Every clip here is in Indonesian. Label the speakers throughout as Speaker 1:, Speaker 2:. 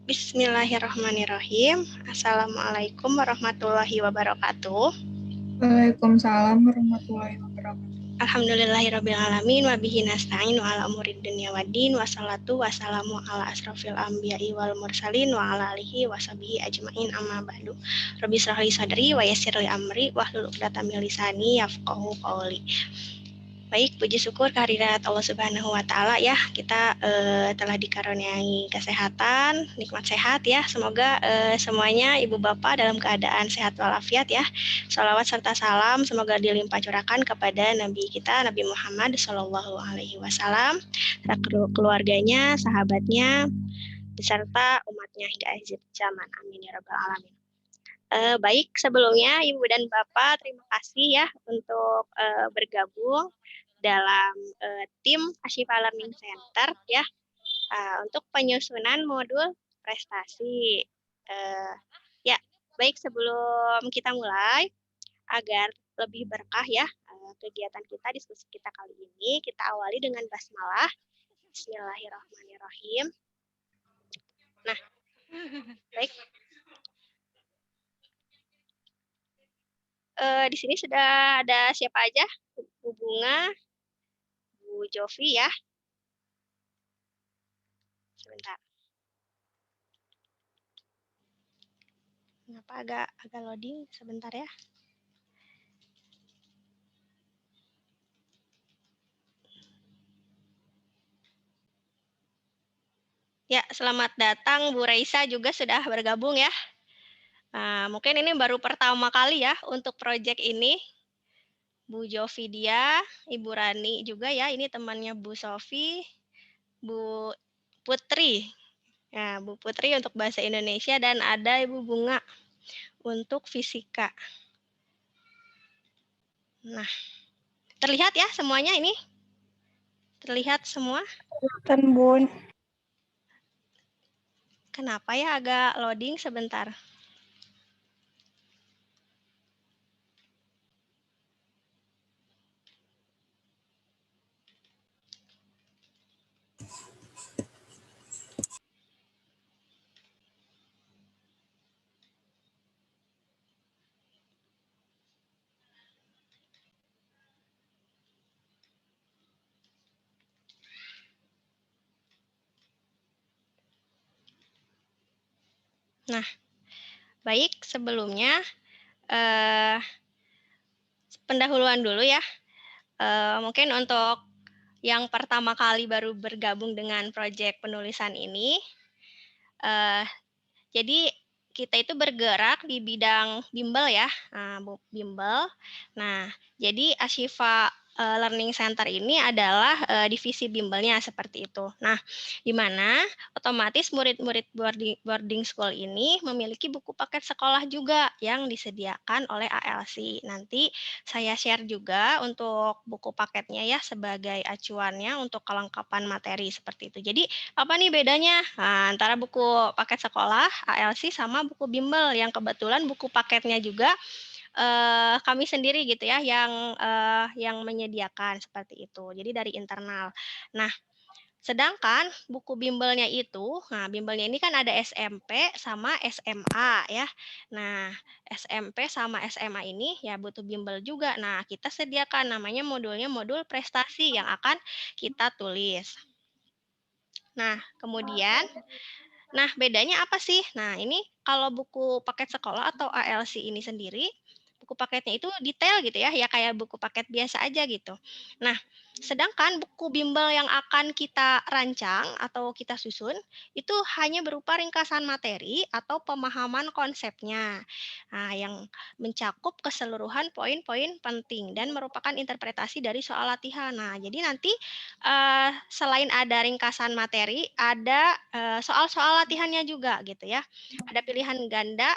Speaker 1: Bismillahirrahmanirrahim. Assalamualaikum warahmatullahi wabarakatuh.
Speaker 2: Waalaikumsalam warahmatullahi wabarakatuh.
Speaker 1: Alhamdulillahirrabbilalamin wabihi nasta'in wa ala umurid dunya waddin wassalatu wassalamu ala asrofil anbiya'i wal mursalin wa ala alihi washabihi ajmain amma ba'du. Rabbi shrah li sadri wa yassir li amri wahlul 'uqdatam min lisani yafqahu qawli. Baik, puji syukur kehadirat Allah Subhanahu wa Ta'ala ya. Kita telah dikaruniai kesehatan, nikmat sehat ya. Semoga semuanya ibu bapak dalam keadaan sehat walafiat ya. Shalawat serta salam semoga dilimpah curahkan kepada Nabi kita Nabi Muhammad Shallallahu Alaihi Wasallam, keluarganya, sahabatnya, beserta umatnya hingga akhir zaman. Amin ya rabbal alamin. Baik, sebelumnya Ibu dan Bapak terima kasih ya untuk bergabung dalam tim Ashifa Learning Center ya untuk penyusunan modul prestasi. Ya, baik sebelum kita mulai agar lebih berkah ya kegiatan kita, diskusi kita kali ini, kita awali dengan basmalah. Bismillahirrahmanirrahim. Nah, baik. Di sini sudah ada siapa aja? Bu Bunga, Bu Jovi ya. Sebentar. Kenapa agak loading sebentar ya? Ya, selamat datang Bu Raisa juga sudah bergabung ya. Mungkin ini baru pertama kali ya untuk proyek ini. Bu Jovi dia, Ibu Rani juga ya, ini temannya Bu Sofi, Bu Putri. Nah, Bu Putri untuk bahasa Indonesia dan ada Ibu Bunga untuk fisika. Nah, terlihat ya semuanya ini? Terlihat semua?
Speaker 2: Kelihatan, Bun.
Speaker 1: Kenapa ya agak loading sebentar? Nah, baik sebelumnya pendahuluan dulu ya. Mungkin untuk yang pertama kali baru bergabung dengan proyek penulisan ini, jadi kita itu bergerak di bidang bimbel ya, bimbel. Nah, jadi Ashifa Learning Center ini adalah divisi bimbelnya seperti itu. Nah, di mana otomatis murid-murid boarding school ini memiliki buku paket sekolah juga yang disediakan oleh ALC. Nanti saya share juga untuk buku paketnya ya sebagai acuannya untuk kelengkapan materi seperti itu. Jadi apa nih bedanya antara buku paket sekolah ALC sama buku bimbel yang kebetulan buku paketnya juga kami sendiri gitu ya yang menyediakan seperti itu. Jadi dari internal. Nah, sedangkan buku bimbelnya itu, bimbelnya ini kan ada SMP sama SMA ya. Nah, SMP sama SMA ini ya butuh bimbel juga. Nah, kita sediakan namanya modulnya modul prestasi yang akan kita tulis. Nah, kemudian, bedanya apa sih? Nah, ini kalau buku paket sekolah atau ALC ini sendiri, buku paketnya itu detail gitu ya, ya kayak buku paket biasa aja gitu. Nah, sedangkan buku bimbel yang akan kita rancang atau kita susun, itu hanya berupa ringkasan materi atau pemahaman konsepnya, yang mencakup keseluruhan poin-poin penting dan merupakan interpretasi dari soal latihan. Nah, jadi nanti selain ada ringkasan materi, ada soal-soal latihannya juga gitu ya. Ada pilihan ganda,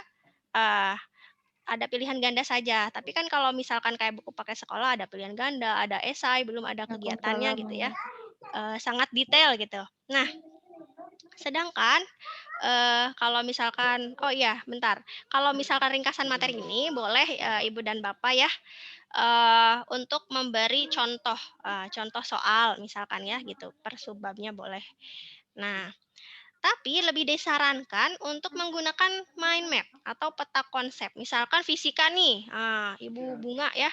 Speaker 1: ada pilihan ganda saja. Tapi kan kalau misalkan kayak buku paket sekolah ada pilihan ganda, ada esai, belum ada kegiatannya gitu ya. Sangat detail gitu. Nah, sedangkan kalau misalkan, oh iya, bentar. Kalau misalkan ringkasan materi ini boleh Ibu dan Bapak ya untuk memberi contoh soal misalkan ya gitu per subbabnya boleh. Nah, Tapi lebih disarankan untuk menggunakan mind map atau peta konsep. Misalkan fisika nih, Ibu Bunga ya,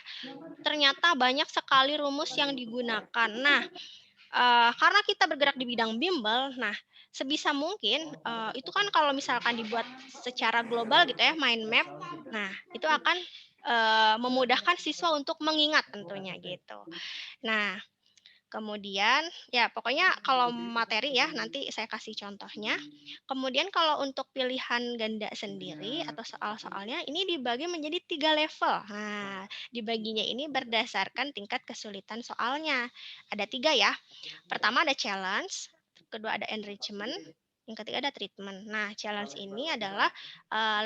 Speaker 1: ternyata banyak sekali rumus yang digunakan. Nah, karena kita bergerak di bidang bimbel, nah sebisa mungkin itu kan kalau misalkan dibuat secara global gitu ya, mind map, nah itu akan memudahkan siswa untuk mengingat tentunya gitu. Nah, kemudian, ya pokoknya kalau materi ya, nanti saya kasih contohnya. Kemudian kalau untuk pilihan ganda sendiri atau soal-soalnya, ini dibagi menjadi 3 level. Nah, dibaginya ini berdasarkan tingkat kesulitan soalnya. Ada 3 ya. Pertama ada challenge, kedua ada enrichment, yang ketiga ada treatment. Nah, challenge ini adalah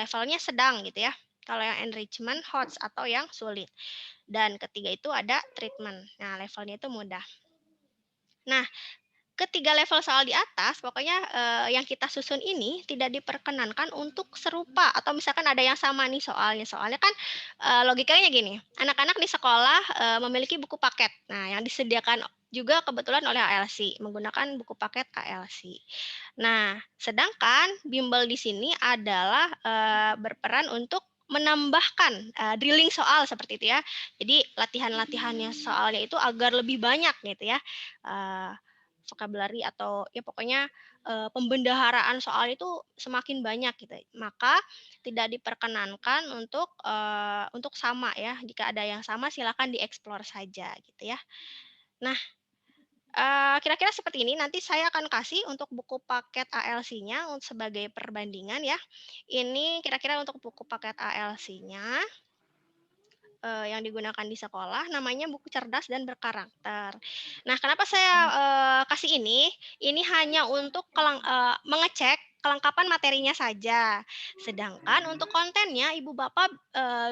Speaker 1: levelnya sedang gitu ya. Kalau yang enrichment, hot atau yang sulit. Dan ketiga itu ada treatment. Nah, levelnya itu mudah. Nah, ketiga level soal di atas, pokoknya yang kita susun ini tidak diperkenankan untuk serupa atau misalkan ada yang sama nih soalnya. Soalnya kan logikanya gini, anak-anak di sekolah memiliki buku paket. Nah, yang disediakan juga kebetulan oleh ALC, menggunakan buku paket ALC. Nah, sedangkan bimbel di sini adalah berperan untuk menambahkan drilling soal seperti itu ya. Jadi latihan-latihannya soalnya itu agar lebih banyak gitu ya. Uh, vocabulary atau ya pokoknya pembendaharaan soal itu semakin banyak gitu. Maka tidak diperkenankan untuk sama ya. Jika ada yang sama silakan dieksplor saja gitu ya. Nah, kira-kira seperti ini nanti saya akan kasih untuk buku paket ALC-nya sebagai perbandingan ya. Ini kira-kira untuk buku paket ALC-nya yang digunakan di sekolah namanya buku cerdas dan berkarakter. Nah, kenapa saya kasih ini? Ini hanya untuk mengecek kelengkapan materinya saja. Sedangkan untuk kontennya Ibu Bapak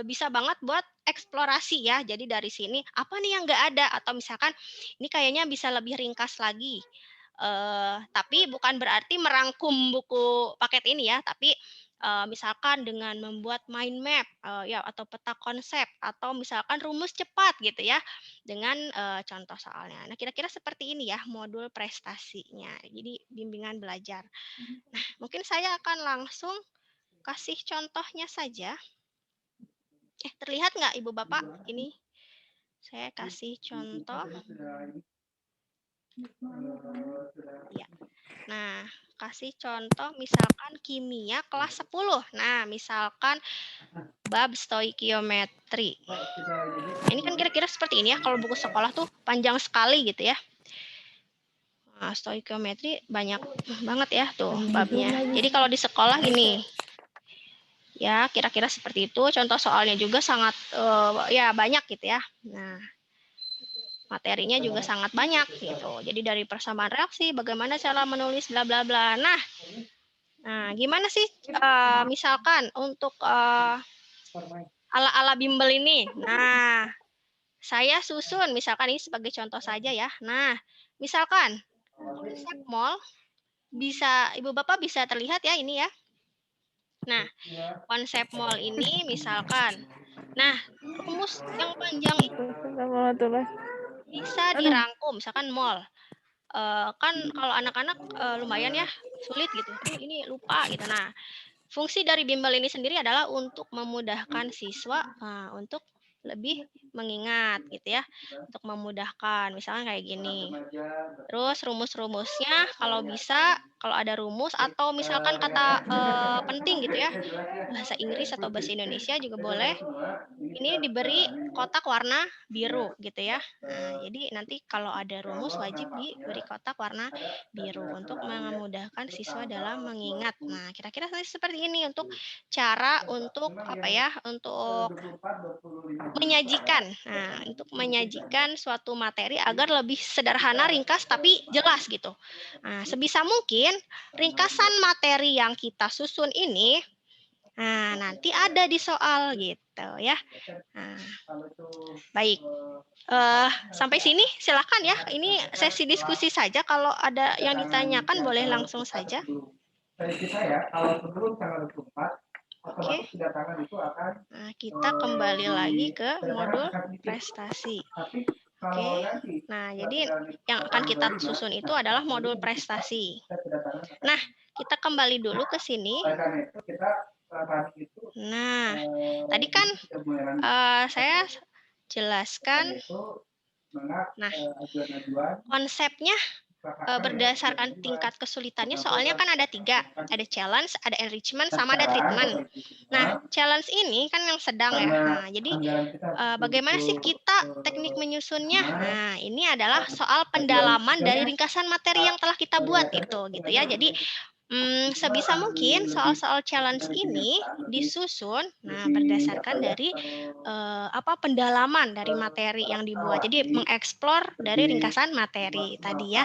Speaker 1: bisa banget buat eksplorasi ya. Jadi dari sini apa nih yang nggak ada atau misalkan ini kayaknya bisa lebih ringkas lagi. Tapi bukan berarti merangkum buku paket ini ya, tapi misalkan dengan membuat mind map ya atau peta konsep atau misalkan rumus cepat gitu ya dengan contoh soalnya. Nah, kira-kira seperti ini ya modul prestasinya. Jadi bimbingan belajar. Nah, mungkin saya akan langsung kasih contohnya saja. Terlihat nggak Ibu Bapak? Ini saya kasih contoh. Ya. Nah, kasih contoh misalkan kimia kelas 10. Nah, misalkan bab stoikiometri. Ini kan kira-kira seperti ini ya, kalau buku sekolah tuh panjang sekali gitu ya. Nah, stoikiometri banyak banget ya tuh babnya. Jadi kalau di sekolah gini, ya kira-kira seperti itu. Contoh soalnya juga sangat ya banyak gitu ya. Nah, materinya juga sangat banyak gitu. Jadi dari persamaan reaksi, bagaimana cara menulis bla bla bla. Nah, gimana sih misalkan untuk ala-ala bimbel ini? Nah, saya susun misalkan ini sebagai contoh saja ya. Nah, misalkan konsep mall bisa Ibu Bapak bisa terlihat ya ini ya. Nah, konsep mall ini misalkan. Nah, rumus yang panjang itu bisa dirangkum misalkan mall. Kan kalau anak-anak lumayan ya sulit gitu. Aduh ini lupa gitu. Nah, fungsi dari bimbel ini sendiri adalah untuk memudahkan siswa untuk lebih mengingat gitu ya, untuk memudahkan misalnya kayak gini. Terus rumus-rumusnya kalau bisa, kalau ada rumus atau misalkan kata penting gitu ya, bahasa Inggris atau bahasa Indonesia juga boleh. Ini diberi kotak warna biru gitu ya. Nah, jadi nanti kalau ada rumus wajib diberi kotak warna biru untuk memudahkan siswa dalam mengingat. Nah, kira-kira seperti ini untuk cara untuk apa ya? Untuk menyajikan. Nah, untuk menyajikan suatu materi agar lebih sederhana, ringkas tapi jelas gitu. Nah, sebisa mungkin ringkasan materi yang kita susun ini nanti ada di soal gitu ya. Nah, baik. Sampai sini silakan ya. Ini sesi diskusi saja. Kalau ada yang ditanyakan boleh langsung saja. Oke. Nah, kita kembali lagi ke modul prestasi. Oke. Nah, jadi yang akan kita susun itu adalah modul prestasi. Nah, kita kembali dulu ke sini. Nah, tadi kan saya jelaskan. Nah, konsepnya berdasarkan tingkat kesulitannya, soalnya kan ada 3, ada challenge, ada enrichment, sama ada treatment. Nah, challenge ini kan yang sedang ya. Nah, jadi bagaimana sih kita teknik menyusunnya? Nah, ini adalah soal pendalaman dari ringkasan materi yang telah kita buat itu, gitu ya. Jadi sebisa mungkin soal-soal challenge ini disusun, nah berdasarkan dari pendalaman dari materi yang dibuat. Jadi mengeksplor dari ringkasan materi tadi ya.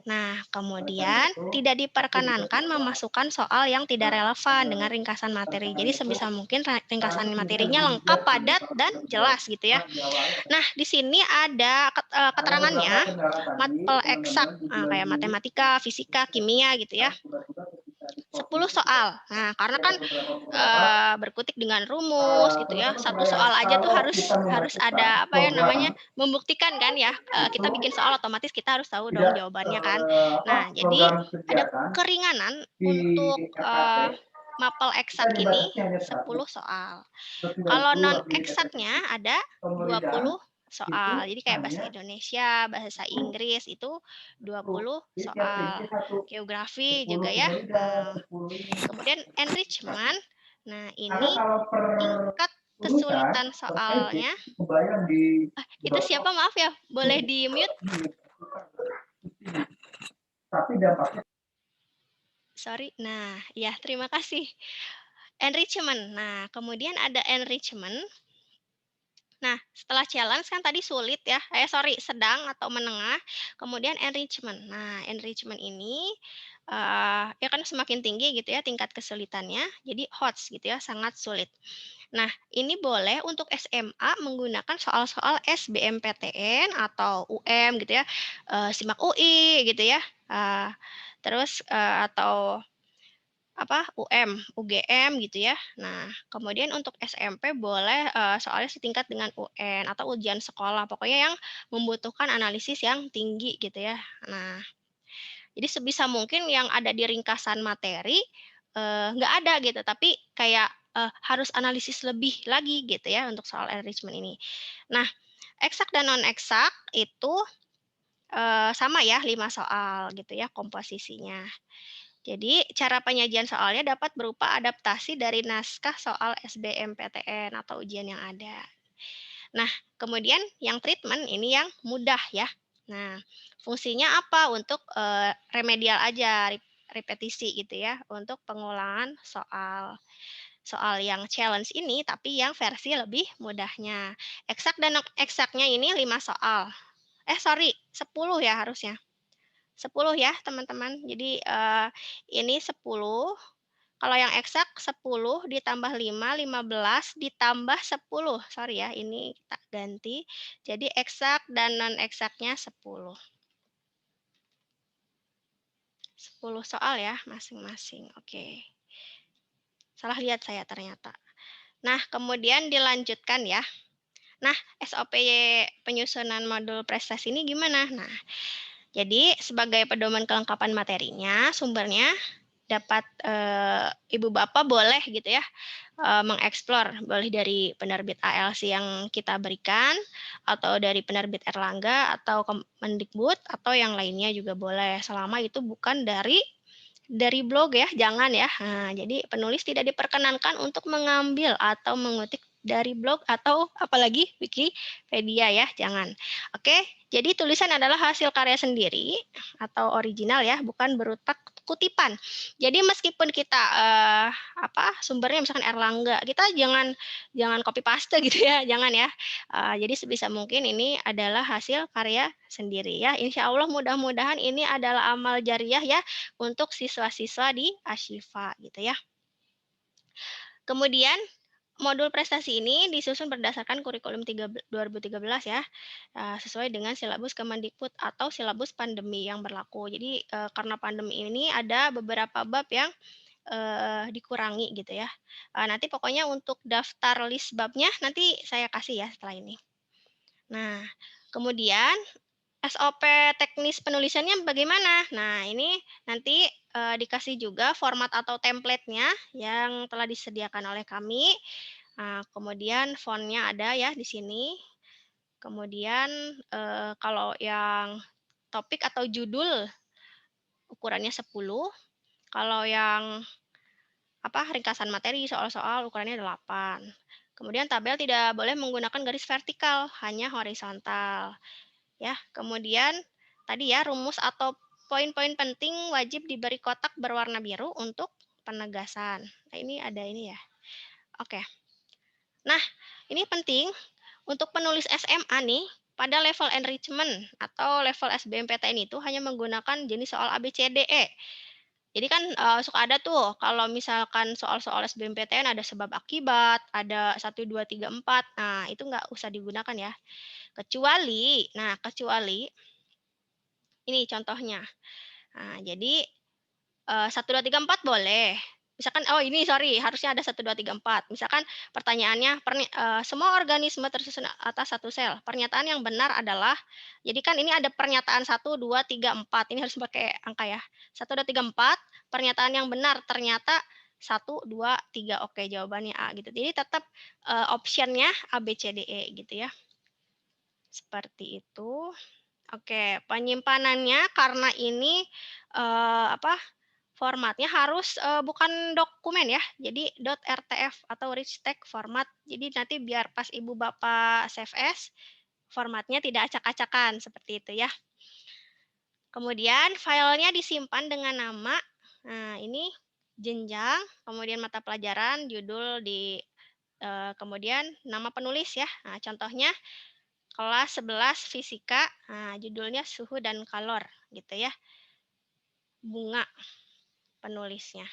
Speaker 1: Nah, kemudian tidak diperkenankan memasukkan soal yang tidak relevan dengan ringkasan materi. Jadi sebisa mungkin ringkasan materinya lengkap, padat, dan jelas gitu ya. Nah, di sini ada keterangannya, matpel eksak, kayak matematika, fisika, kimia gitu ya. 10 soal. Nah, karena kan berkutik dengan rumus gitu ya. Satu soal aja tuh harus ada membuktikan kan ya. Kita bikin soal otomatis kita harus tahu dong jawabannya kan. Nah, jadi ada keringanan untuk mapel eksak ini 10 soal. Kalau non eksaknya ada 20 soal. Jadi kayak bahasa Indonesia, bahasa Inggris itu 20 soal. Geografi juga ya. Kemudian enrichment. Nah, ini tingkat kesulitan soalnya. Itu siapa, maaf ya? Boleh di-mute? Sorry. Nah, ya terima kasih. Enrichment. Nah, kemudian ada enrichment. Nah, setelah challenge kan tadi sulit ya, sedang atau menengah, kemudian enrichment. Nah, enrichment ini ya kan semakin tinggi gitu ya tingkat kesulitannya, jadi HOTS gitu ya, sangat sulit. Nah, ini boleh untuk SMA menggunakan soal-soal SBMPTN atau UM gitu ya, SIMAK UI gitu ya, terus atau UGM gitu ya. Nah, kemudian untuk SMP boleh soalnya setingkat dengan UN atau ujian sekolah, pokoknya yang membutuhkan analisis yang tinggi gitu ya. Nah, jadi sebisa mungkin yang ada di ringkasan materi nggak ada gitu, tapi kayak harus analisis lebih lagi gitu ya untuk soal enrichment ini. Nah, eksak dan non eksak itu sama ya 5 soal gitu ya komposisinya. Jadi, cara penyajian soalnya dapat berupa adaptasi dari naskah soal SBMPTN atau ujian yang ada. Nah, kemudian yang treatment ini yang mudah ya. Nah, fungsinya apa? Untuk remedial aja, repetisi gitu ya, untuk pengulangan soal yang challenge ini, tapi yang versi lebih mudahnya. Eksak dan non eksaknya ini 5 soal. 10 ya harusnya. 10 ya teman-teman. Jadi ini 10, kalau yang eksak 10 ditambah 5, 15 ditambah 10. Sorry ya, ini kita ganti. Jadi eksak dan non eksaknya 10. 10 soal ya masing-masing. Oke. Salah lihat saya ternyata. Nah, kemudian dilanjutkan ya. Nah, SOP penyusunan modul prestasi ini gimana? Nah, jadi sebagai pedoman kelengkapan materinya, sumbernya dapat Ibu Bapak boleh gitu ya mengeksplor, boleh dari penerbit ALC yang kita berikan atau dari penerbit Erlangga atau Kemendikbud atau yang lainnya juga boleh, selama itu bukan dari blog ya, jangan ya. Nah, jadi penulis tidak diperkenankan untuk mengambil atau mengutip dari blog atau apalagi Wikipedia ya, jangan. Oke, jadi tulisan adalah hasil karya sendiri atau original ya, bukan berutak kutipan. Jadi meskipun kita sumbernya misalkan Erlangga, kita jangan copy paste gitu ya, jangan ya. Jadi sebisa mungkin ini adalah hasil karya sendiri ya. Insya Allah mudah-mudahan ini adalah amal jariah ya untuk siswa-siswa di Ashifa gitu ya. Kemudian modul prestasi ini disusun berdasarkan kurikulum 2013 ya, sesuai dengan silabus Kemendikbud atau silabus pandemi yang berlaku. Jadi karena pandemi ini ada beberapa bab yang dikurangi gitu ya. Nanti pokoknya untuk daftar list babnya nanti saya kasih ya setelah ini. Nah, kemudian SOP teknis penulisannya bagaimana? Nah, ini nanti dikasih juga format atau template-nya yang telah disediakan oleh kami. Kemudian font-nya ada ya di sini. Kemudian kalau yang topik atau judul ukurannya 10, kalau yang ringkasan materi, soal-soal ukurannya 8. Kemudian tabel tidak boleh menggunakan garis vertikal, hanya horizontal. Ya, kemudian tadi ya rumus atau poin-poin penting wajib diberi kotak berwarna biru untuk penegasan. Nah, ini ada ini ya. Oke. Nah, ini penting untuk penulis SMA nih, pada level enrichment atau level SBMPTN itu hanya menggunakan jenis soal ABCDE. Jadi kan suka ada tuh kalau misalkan soal-soal SBMPTN ada sebab akibat, ada 1, 2, 3, 4. Nah, itu nggak usah digunakan ya. Kecuali ini contohnya. Nah, jadi 1, 2, 3, 4 boleh. Misalkan, harusnya ada 1, 2, 3, 4. Misalkan pertanyaannya, semua organisme tersusun atas satu sel. Pernyataan yang benar adalah, jadi kan ini ada pernyataan 1, 2, 3, 4. Ini harus pakai angka ya. 1, 2, 3, 4. Pernyataan yang benar ternyata 1, 2, 3. Oke, jawabannya A gitu. Jadi tetap optionnya A, B, C, D, E gitu ya. Seperti itu. Oke, penyimpanannya karena ini formatnya harus bukan dokumen ya, jadi .rtf atau rich text format. Jadi nanti biar pas ibu bapak save as, formatnya tidak acak-acakan seperti itu ya. Kemudian filenya disimpan dengan nama. Nah, ini jenjang, kemudian mata pelajaran, judul kemudian nama penulis ya. Nah, contohnya kelas 11 fisika, nah, judulnya suhu dan kalor gitu ya. Bunga penulisnya.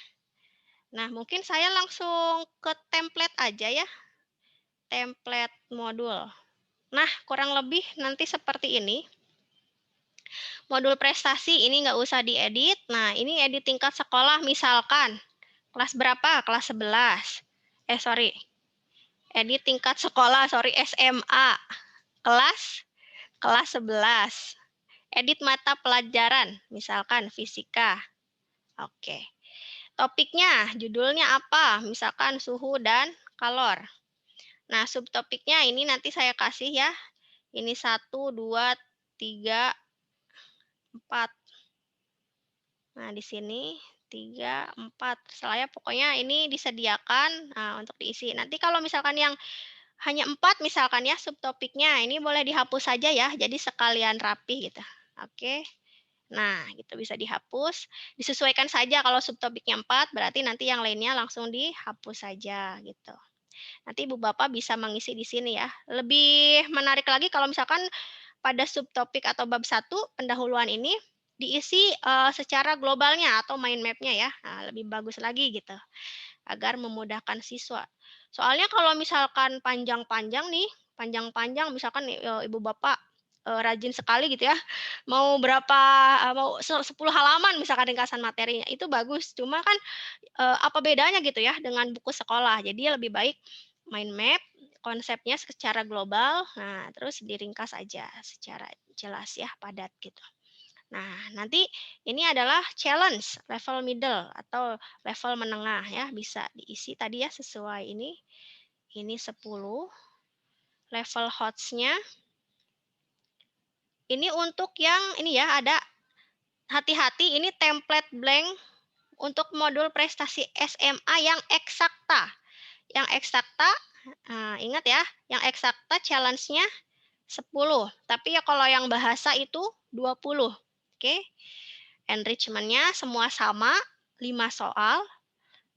Speaker 1: Nah, mungkin saya langsung ke template aja ya. Template modul. Nah, kurang lebih nanti seperti ini. Modul prestasi ini nggak usah diedit. Nah, ini edit tingkat sekolah misalkan. Kelas berapa? Kelas 11. Edit tingkat sekolah, SMA. Kelas 11. Edit mata pelajaran, misalkan fisika. Oke. Topiknya, judulnya apa? Misalkan suhu dan kalor. Nah, subtopiknya ini nanti saya kasih ya. Ini 1, 2, 3, 4. Nah, di sini 3, 4. Saya pokoknya ini disediakan untuk diisi. Nanti kalau misalkan yang hanya 4 misalkan ya subtopiknya, ini boleh dihapus saja ya. Jadi sekalian rapi gitu. Oke. Nah, gitu bisa dihapus. Disesuaikan saja kalau subtopiknya 4, berarti nanti yang lainnya langsung dihapus saja gitu. Nanti Ibu Bapak bisa mengisi di sini ya. Lebih menarik lagi kalau misalkan pada subtopik atau bab 1 pendahuluan ini diisi secara globalnya atau mind map-nya ya. Nah, lebih bagus lagi gitu. Agar memudahkan siswa. Soalnya kalau misalkan panjang-panjang nih, panjang-panjang misalkan Ibu Bapak rajin sekali gitu ya. Mau berapa mau 10 halaman misalkan ringkasan materinya, itu bagus. Cuma kan apa bedanya gitu ya dengan buku sekolah. Jadi lebih baik mind map, konsepnya secara global, nah terus diringkas aja secara jelas ya, padat gitu. Nah, nanti ini adalah challenge level middle atau level menengah ya, bisa diisi tadi ya sesuai ini. Ini 10. Level hots-nya ini untuk yang ini ya, ada hati-hati ini template blank untuk modul prestasi SMA yang eksakta. Yang eksakta, ingat ya, yang eksakta challenge-nya 10. Tapi ya kalau yang bahasa itu 20. Oke. Enrichment-nya semua sama, 5 soal.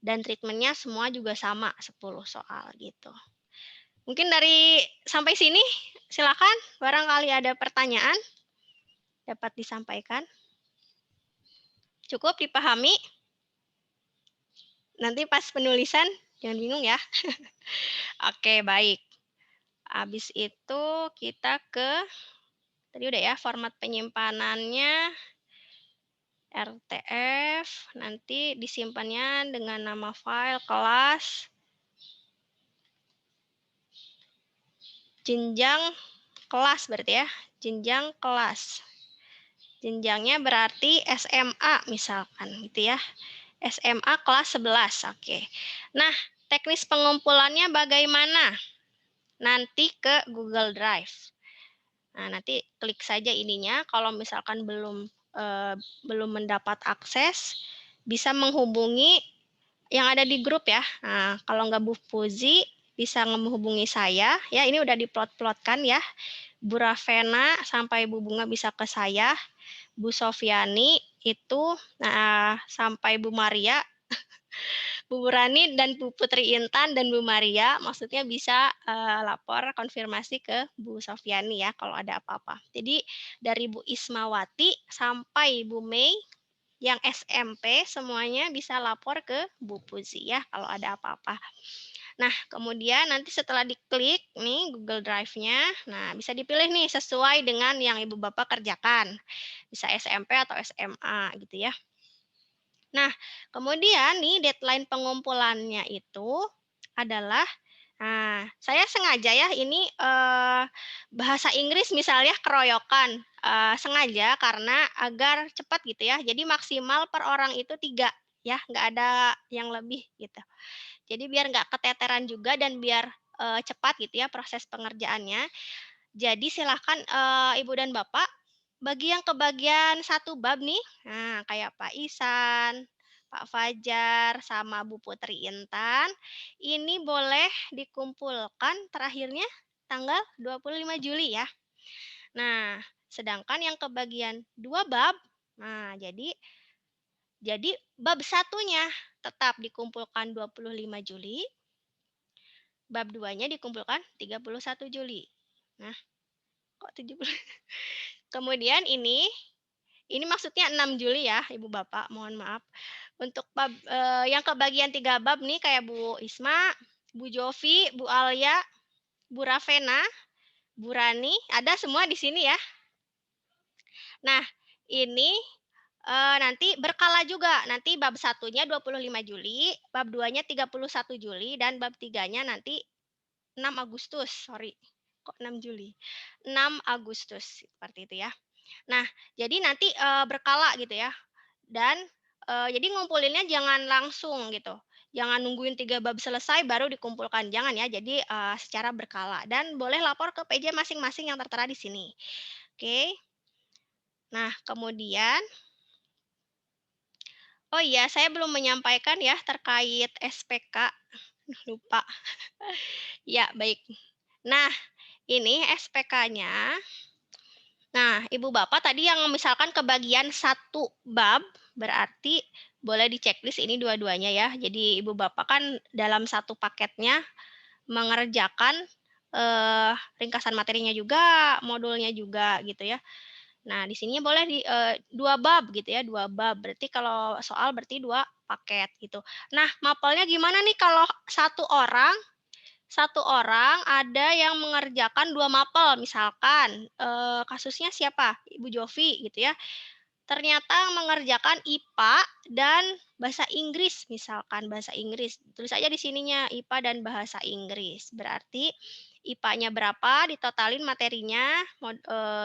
Speaker 1: Dan treatment-nya semua juga sama, 10 soal gitu. Mungkin dari sampai sini, silakan. Barangkali ada pertanyaan dapat disampaikan. Cukup dipahami? Nanti pas penulisan, jangan bingung ya. Oke, baik. Habis itu kita ke, tadi udah ya, format penyimpanannya, RTF, nanti disimpannya dengan nama file, kelas, jenjang kelas berarti ya, jenjang kelas. Jenjangnya berarti SMA misalkan gitu ya. SMA kelas 11. Oke. Nah, teknis pengumpulannya bagaimana? Nanti ke Google Drive. Nah, nanti klik saja ininya. Kalau misalkan belum mendapat akses, bisa menghubungi yang ada di grup ya. Nah, kalau nggak Bu Puzi, bisa menghubungi saya. Ya, ini udah diplot-plotkan ya. Bu Ravena sampai Bu Bunga bisa ke saya. Bu Sofiani itu, nah, sampai Bu Maria, Bu Rani dan Bu Putri Intan dan Bu Maria, maksudnya bisa lapor konfirmasi ke Bu Sofiani ya kalau ada apa-apa. Jadi dari Bu Ismawati sampai Bu Mei yang SMP semuanya bisa lapor ke Bu Puzi ya kalau ada apa-apa. Nah, kemudian nanti setelah diklik nih Google Drive-nya, nah bisa dipilih nih sesuai dengan yang Ibu Bapak kerjakan. Bisa SMP atau SMA gitu ya. Nah, kemudian nih deadline pengumpulannya itu adalah, nah, saya sengaja ya ini bahasa Inggris misalnya keroyokan, sengaja karena agar cepat gitu ya. Jadi maksimal per orang itu 3 ya, nggak ada yang lebih gitu. Jadi biar nggak keteteran juga dan biar cepat gitu ya proses pengerjaannya. Jadi silahkan Ibu dan Bapak bagi yang kebagian satu bab nih, nah kayak Pak Isan, Pak Fajar, sama Bu Putri Intan, ini boleh dikumpulkan terakhirnya tanggal 25 Juli ya. Nah, sedangkan yang kebagian 2 bab, nah jadi bab satunya tetap dikumpulkan 25 Juli, bab 2-nya dikumpulkan 31 Juli. Nah, kok 70? Kemudian ini maksudnya 6 Juli ya, Ibu Bapak, mohon maaf. Untuk bab yang kebagian 3 bab nih kayak Bu Isma, Bu Jovi, Bu Alia, Bu Ravena, Bu Rani, ada semua di sini ya. Nah, ini nanti berkala juga. Nanti bab satunya 25 Juli, bab 2-nya 31 Juli, dan bab 3-nya nanti 6 Agustus, sorry. Kok 6 Juli? 6 Agustus, seperti itu ya. Nah, jadi nanti berkala gitu ya. Dan jadi ngumpulinnya jangan langsung gitu. Jangan nungguin 3 bab selesai baru dikumpulkan, jangan ya. Jadi secara berkala dan boleh lapor ke PJ masing-masing yang tertera di sini. Oke. Nah, kemudian oh iya, saya belum menyampaikan ya terkait SPK. Lupa. Ya, baik. Nah, ini SPK-nya. Nah, Ibu Bapak tadi yang misalkan kebagian satu bab, berarti boleh di-checklist ini dua-duanya ya. Jadi Ibu Bapak kan dalam satu paketnya mengerjakan ringkasan materinya juga, modulnya juga gitu ya. Nah, di sini boleh 2 bab gitu ya, 2 bab. Berarti kalau soal berarti 2 paket gitu. Nah, mapelnya gimana nih kalau satu orang ada yang mengerjakan 2 mapel, misalkan kasusnya siapa? Ibu Jovi gitu ya. Ternyata mengerjakan IPA dan bahasa Inggris, misalkan bahasa Inggris. Tulis aja di sininya IPA dan bahasa Inggris. Berarti IPA-nya berapa, ditotalin materinya,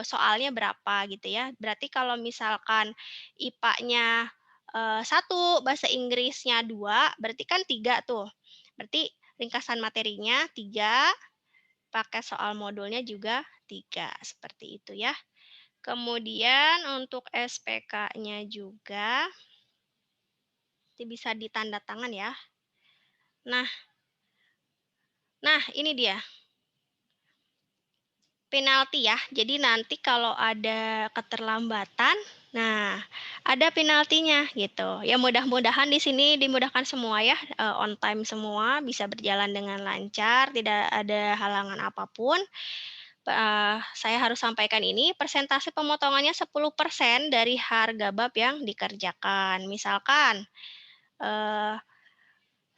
Speaker 1: soalnya berapa gitu ya. Berarti kalau misalkan IPA-nya 1, bahasa Inggrisnya 2, berarti kan 3 tuh. Berarti ringkasan materinya 3, pakai soal modulnya juga 3, seperti itu ya. Kemudian untuk SPK-nya juga bisa ditanda tangan ya. Nah, ini dia. Penalti ya. Jadi nanti kalau ada keterlambatan, nah ada penaltinya gitu. Ya mudah-mudahan di sini dimudahkan semua ya, on time semua, bisa berjalan dengan lancar, tidak ada halangan apapun. Saya harus sampaikan ini, persentase pemotongannya 10% dari harga bab yang dikerjakan. Misalkan,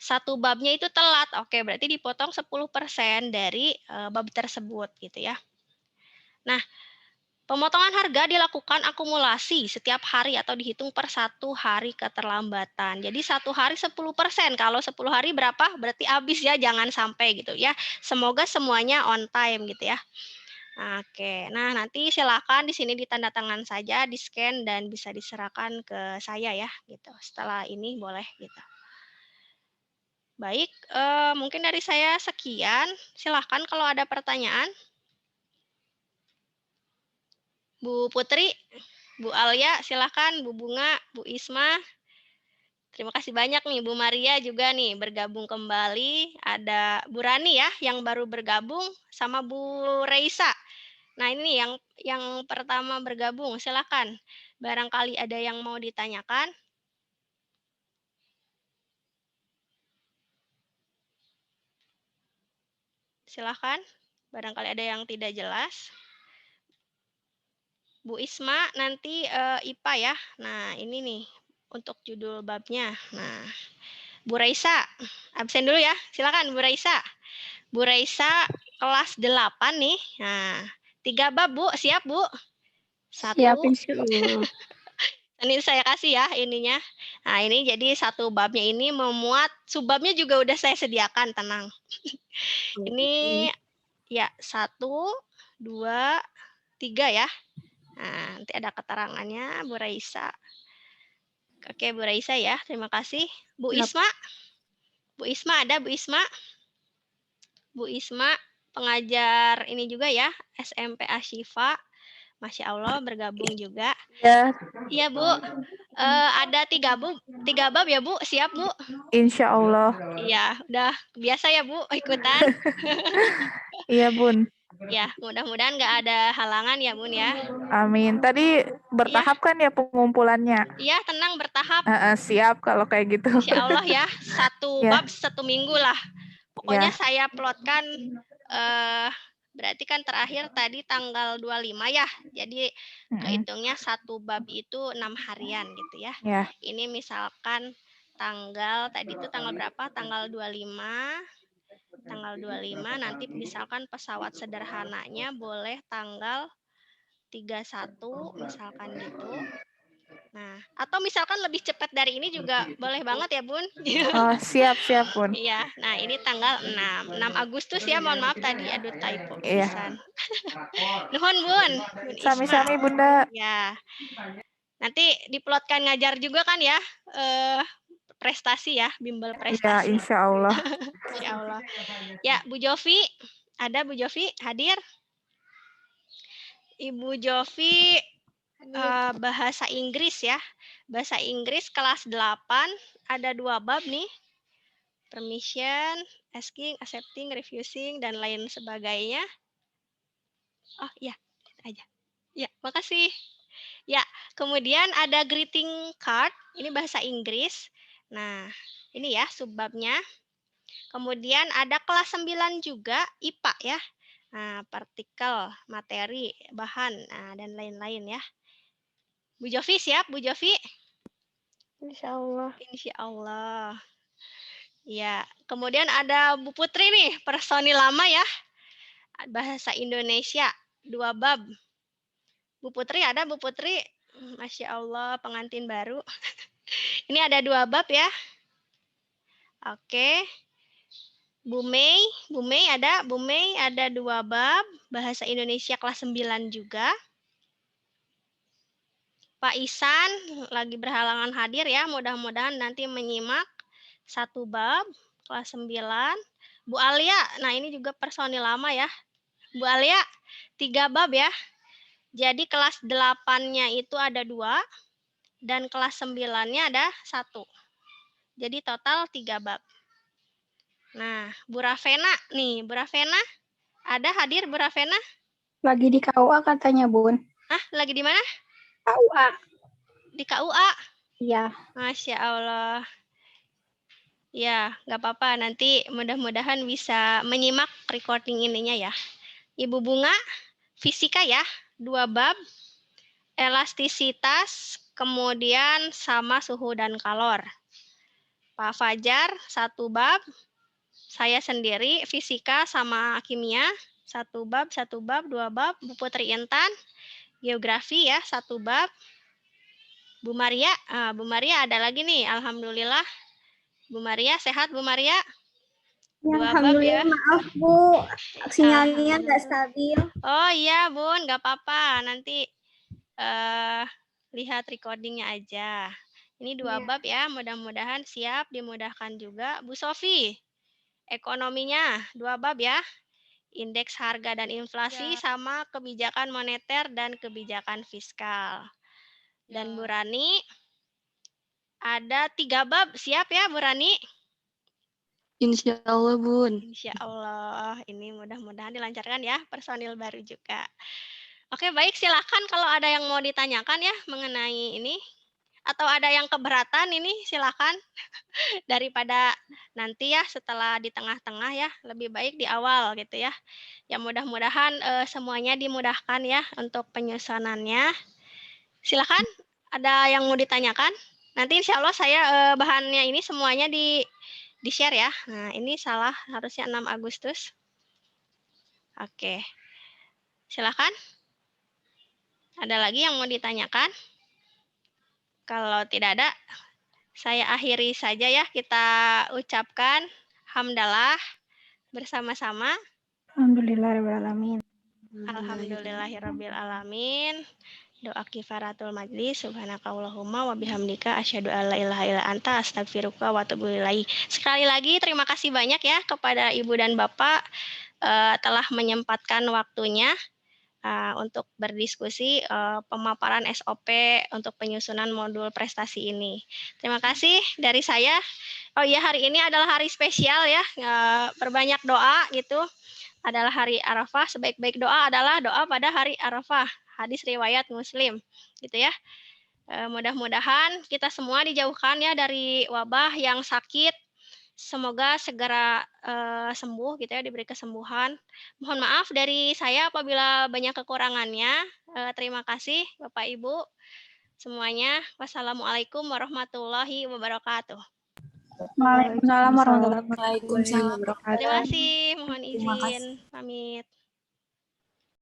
Speaker 1: satu babnya itu telat, oke berarti dipotong 10% dari bab tersebut gitu ya. Nah, pemotongan harga dilakukan akumulasi setiap hari atau dihitung per 1 hari keterlambatan. Jadi 1 hari 10%, kalau 10 hari berapa? Berarti habis ya, jangan sampai gitu ya. Semoga semuanya on time gitu ya. Oke, nah nanti silakan di sini ditanda tangan saja, di-scan dan bisa diserahkan ke saya ya, gitu. Setelah ini boleh gitu. Baik, mungkin dari saya sekian. Silahkan kalau ada pertanyaan. Bu Putri, Bu Alia, silahkan. Bu Bunga, Bu Isma. Terima kasih banyak nih Bu Maria juga nih bergabung kembali. Ada Bu Rani ya yang baru bergabung sama Bu Reisa. Nah ini nih yang pertama bergabung. Silakan. Barangkali ada yang mau ditanyakan. Silakan. Barangkali ada yang tidak jelas. Bu Isma nanti IPA ya. Nah ini nih untuk judul babnya. Nah Bu Raisa, absen dulu ya. Silakan Bu Raisa. Bu Raisa kelas 8 nih. Nah, 3 bab Bu, siap Bu?
Speaker 2: Siap,
Speaker 1: 1.
Speaker 2: insya Allah.
Speaker 1: Ini saya kasih ya ininya. Nah, ini jadi satu babnya ini memuat, subbabnya juga udah saya sediakan, tenang. Ini ya 1, 2, 3 ya. Nah, nanti ada keterangannya Bu Raisa. Oke, Bu Raisa ya, terima kasih. Bu
Speaker 2: Siap.
Speaker 1: Isma, Bu Isma ada Bu Isma? Bu Isma pengajar ini juga ya, SMP Ashifa. Masya Allah bergabung juga.
Speaker 2: Ya,
Speaker 1: Iya Bu, ada 3 bab ya Bu, siap Bu?
Speaker 2: insya Allah.
Speaker 1: Iya, udah biasa ya Bu ikutan.
Speaker 2: Iya, Bun.
Speaker 1: Ya, mudah-mudahan nggak ada halangan ya Bun ya.
Speaker 2: Amin. Tadi
Speaker 1: Iya,
Speaker 2: bertahap kan ya pengumpulannya?
Speaker 1: iya tenang bertahap.
Speaker 2: Siap kalau kayak gitu.
Speaker 1: Insya Allah ya, satu
Speaker 2: Ya,
Speaker 1: bab 1 minggu lah. Pokoknya
Speaker 2: ya.
Speaker 1: saya plotkan berarti kan terakhir tadi tanggal 25 ya. Jadi
Speaker 2: Mm-mm.
Speaker 1: kehitungnya satu bab itu 6 harian gitu ya.
Speaker 2: Ya,
Speaker 1: Ini misalkan tadi itu tanggal berapa? Tanggal 25. Tanggal 25 nanti misalkan pesawat sederhananya boleh tanggal 31 misalkan gitu. Nah, atau misalkan lebih cepat dari ini juga boleh banget ya, Bun.
Speaker 2: oh, siap, Bun.
Speaker 1: Iya, nah ini tanggal 6 Agustus ya, mohon maaf tadi aduh typo
Speaker 2: Iya.
Speaker 1: pisan. Nuhun Bun, Bun Isma.
Speaker 2: Sami-sami, Bunda.
Speaker 1: Ya, nanti diplotkan ngajar juga kan ya, prestasi ya, bimbel
Speaker 2: Iya,
Speaker 1: prestasi.
Speaker 2: insya Allah.
Speaker 1: Insya Allah. Ya, Bu Jovi, ada Bu Jovi hadir? Ibu Jovi bahasa Inggris ya. Bahasa Inggris kelas 8, ada 2 bab nih. Permission, asking, accepting, refusing, dan lain sebagainya. Oh iya, aja. Ya, makasih. Ya, kemudian ada greeting card, ini bahasa Inggris. Nah, ini ya subbabnya. Kemudian ada kelas 9 juga, IPA ya. Nah, partikel, materi, bahan, dan lain-lain ya. Bu Jovi siap, Bu Jovi?
Speaker 2: Insya Allah.
Speaker 1: Insya Allah. Ya, kemudian ada Bu Putri nih, personil lama ya. Bahasa Indonesia, 2 bab. Bu Putri ada, Bu Putri? Masya Allah, pengantin baru. Ini ada 2 bab ya. Oke. Bu Mei ada? Bu Mei ada 2 bab. Bahasa Indonesia kelas 9 juga. Pak Isan lagi berhalangan hadir ya, mudah-mudahan nanti menyimak 1 bab, kelas 9. Bu Alia, nah ini juga personil lama ya. Bu Alia, 3 bab ya. Jadi kelas 8-nya itu ada 2, dan kelas 9-nya ada 1. Jadi total 3 bab. Nah, Bu Ravena nih, Bu Ravena, ada hadir Bu Ravena?
Speaker 2: Lagi di KUA katanya, Bun.
Speaker 1: Lagi di mana?
Speaker 2: KUA.
Speaker 1: Di KUA?
Speaker 2: Iya.
Speaker 1: Masya Allah. Ya, nggak apa-apa. Nanti mudah-mudahan bisa menyimak recording ininya ya. Ibu Bunga, fisika ya, 2 bab, elastisitas, kemudian sama suhu dan kalor. Pak Fajar, 1 bab, saya sendiri, fisika sama kimia, 1 bab, 2 bab. Bu Putri Intan, geografi ya, 1 bab. Bu Maria, Bu Maria ada lagi nih, alhamdulillah. Bu Maria, sehat Bu Maria?
Speaker 2: Ya,
Speaker 1: 2 bab ya.
Speaker 2: alhamdulillah, maaf Bu, sinyalnya nggak stabil.
Speaker 1: Oh iya Bun, nggak apa-apa. Nanti lihat recordingnya aja. Ini 2 bab ya, mudah-mudahan siap, dimudahkan juga. Bu Sofi, ekonominya 2 bab ya. Indeks harga dan inflasi sama kebijakan moneter dan kebijakan fiskal. Dan Bu Rani, ada 3 bab, siap ya Bu Rani?
Speaker 3: Insya Allah, Bun.
Speaker 1: Insya Allah, ini mudah-mudahan dilancarkan ya, personil baru juga. Oke, baik, silakan kalau ada yang mau ditanyakan ya mengenai ini. Atau ada yang keberatan ini, silakan. Daripada nanti ya setelah di tengah-tengah ya, lebih baik di awal gitu ya. Ya mudah-mudahan semuanya dimudahkan ya untuk penyusunannya. Silakan, ada yang mau ditanyakan? Nanti insya Allah saya bahannya ini semuanya di-share ya. Nah, ini salah, harusnya 6 Agustus. Oke. Silakan. Ada lagi yang mau ditanyakan? Kalau tidak ada, saya akhiri saja ya. Kita ucapkan hamdalah bersama-sama.
Speaker 2: Alhamdulillahirrahmanirrahim.
Speaker 1: Alhamdulillahirrabbilalamin. Doa kifaratul majlis. Subhanakallahumma wa bihamdika asyhadu alla ilaha illa anta astagfiruka wa atubu ilaik. Sekali lagi terima kasih banyak ya kepada Ibu dan Bapak telah menyempatkan waktunya untuk berdiskusi pemaparan SOP untuk penyusunan modul prestasi ini. Terima kasih dari saya. Oh iya, hari ini adalah hari spesial ya, berbanyak doa gitu. Adalah hari Arafah, sebaik-baik doa adalah doa pada hari Arafah. Hadis riwayat Muslim, gitu ya. Mudah-mudahan kita semua dijauhkan ya dari wabah yang sakit. Semoga segera sembuh gitu ya, diberi kesembuhan. Mohon maaf dari saya apabila banyak kekurangannya. Terima kasih Bapak Ibu semuanya. Wassalamualaikum warahmatullahi wabarakatuh.
Speaker 2: Waalaikumsalam warahmatullahi
Speaker 3: Waalaikumsalam warahmatullahi wabarakatuh.
Speaker 1: Terima kasih, mohon izin pamit.